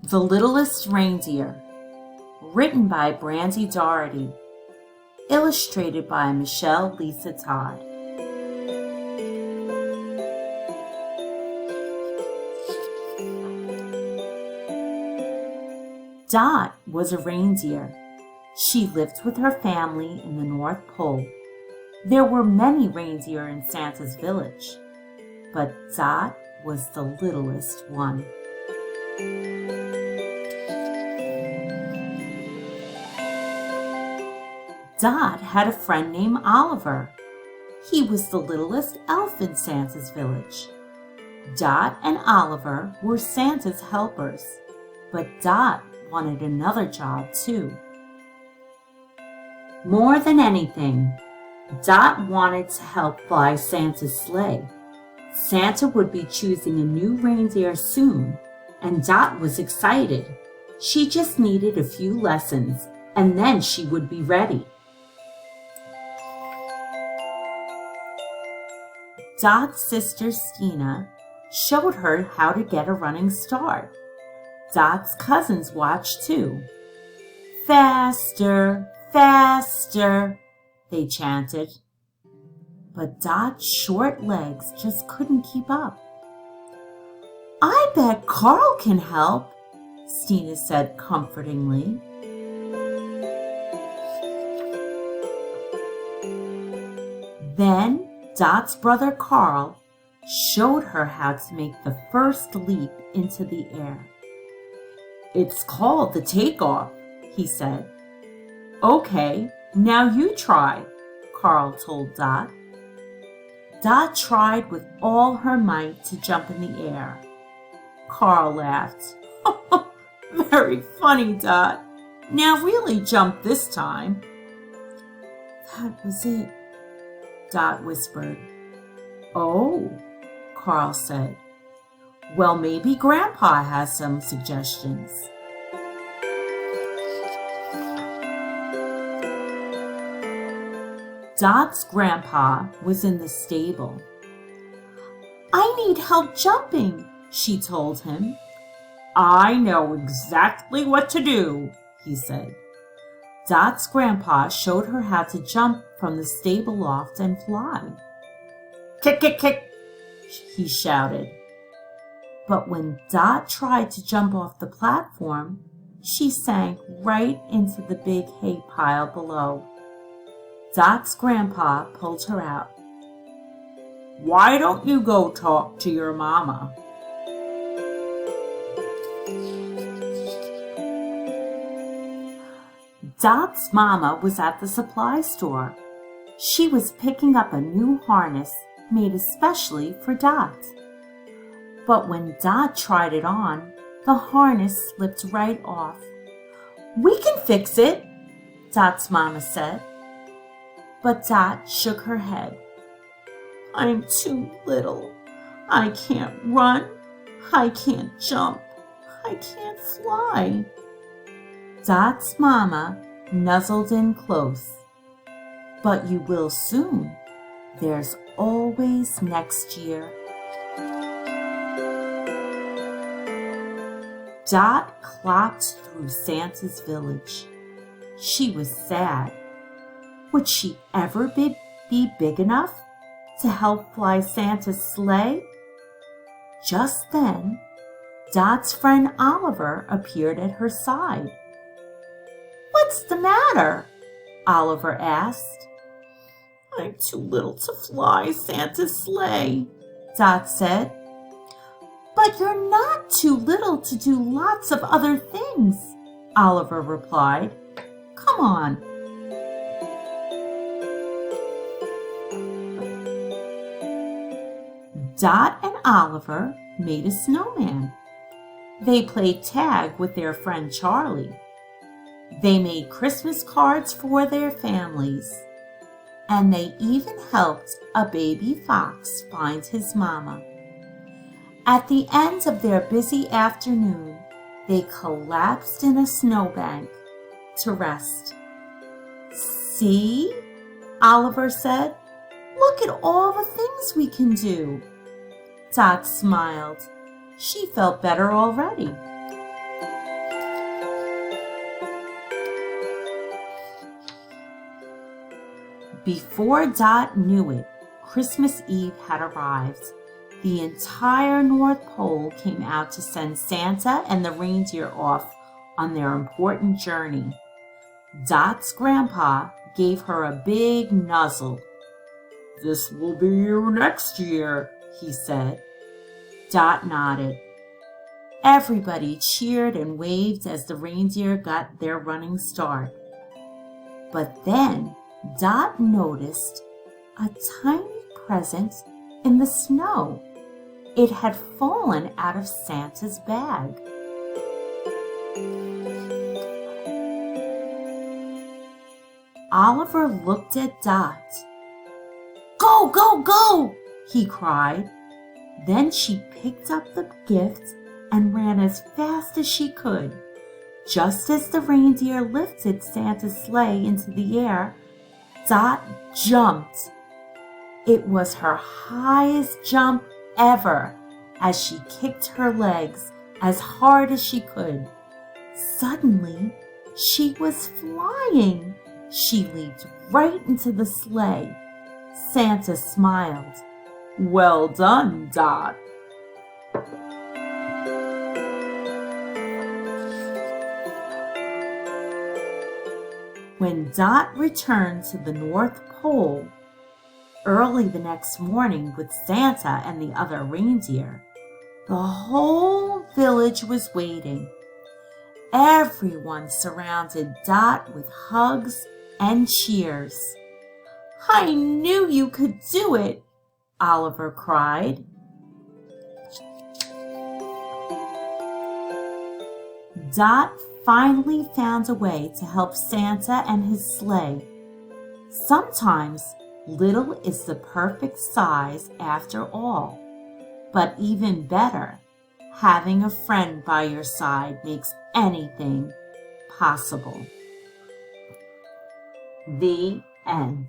The Littlest Reindeer, written by Brandi Dougherty, illustrated by Michelle Lisa Todd. Dot was a reindeer. She lived with her family in the North Pole. There were many reindeer in Santa's village, but Dot was the littlest one. Dot had a friend named Oliver. He was the littlest elf in Santa's village. Dot and Oliver were Santa's helpers, but Dot wanted another job too. More than anything, Dot wanted to help fly Santa's sleigh. Santa would be choosing a new reindeer soon, and Dot was excited. She just needed a few lessons, and then she would be ready. Dot's sister Stina showed her how to get a running start. Dot's cousins watched too. "Faster, faster," they chanted. But Dot's short legs just couldn't keep up. "I bet Carl can help," Stina said comfortingly. Then Dot's brother Carl showed her how to make the first leap into the air. "It's called the takeoff," he said. "Okay, now you try," Carl told Dot. Dot tried with all her might to jump in the air. Carl laughed. "Very funny, Dot. Now really jump this time." "That was it," Dot whispered. "Oh," Carl said. "Well, maybe Grandpa has some suggestions." Dot's grandpa was in the stable. "I need help jumping," she told him. "I know exactly what to do," he said. Dot's grandpa showed her how to jump from the stable loft and fly. "Kick, kick, kick," he shouted. But when Dot tried to jump off the platform, she sank right into the big hay pile below. Dot's grandpa pulled her out. "Why don't you go talk to your mama?" Dot's mama was at the supply store. She was picking up a new harness made especially for Dot. But when Dot tried it on, the harness slipped right off. "We can fix it," Dot's mama said. But Dot shook her head. "I'm too little. I can't run. I can't jump. I can't fly." Dot's mama nuzzled in close. "But you will soon. There's always next year." Dot clocked through Santa's village. She was sad. Would she ever be big enough to help fly Santa's sleigh? Just then, Dot's friend Oliver appeared at her side. "What's the matter?" Oliver asked. "I'm too little to fly Santa's sleigh," Dot said. "But you're not too little to do lots of other things," Oliver replied. "Come on." Dot and Oliver made a snowman. They played tag with their friend Charlie. They made Christmas cards for their families. And they even helped a baby fox find his mama. At the end of their busy afternoon, they collapsed in a snowbank to rest. "See?" Oliver said. "Look at all the things we can do." Dot smiled. She felt better already. Before Dot knew it, Christmas Eve had arrived. The entire North Pole came out to send Santa and the reindeer off on their important journey. Dot's grandpa gave her a big nuzzle. "This will be you next year," he said. Dot nodded. Everybody cheered and waved as the reindeer got their running start. But then Dot noticed a tiny present in the snow. It had fallen out of Santa's bag. Oliver looked at Dot. "Go, go, go!" he cried. Then she picked up the gift and ran as fast as she could. Just as the reindeer lifted Santa's sleigh into the air, Dot jumped. It was her highest jump ever as she kicked her legs as hard as she could. Suddenly, she was flying. She leaped right into the sleigh. Santa smiled. "Well done, Dot." When Dot returned to the North Pole early the next morning with Santa and the other reindeer, the whole village was waiting. Everyone surrounded Dot with hugs and cheers. "I knew you could do it," Oliver cried. Dot finally found a way to help Santa and his sleigh. Sometimes little is the perfect size after all, but even better, having a friend by your side makes anything possible. The end.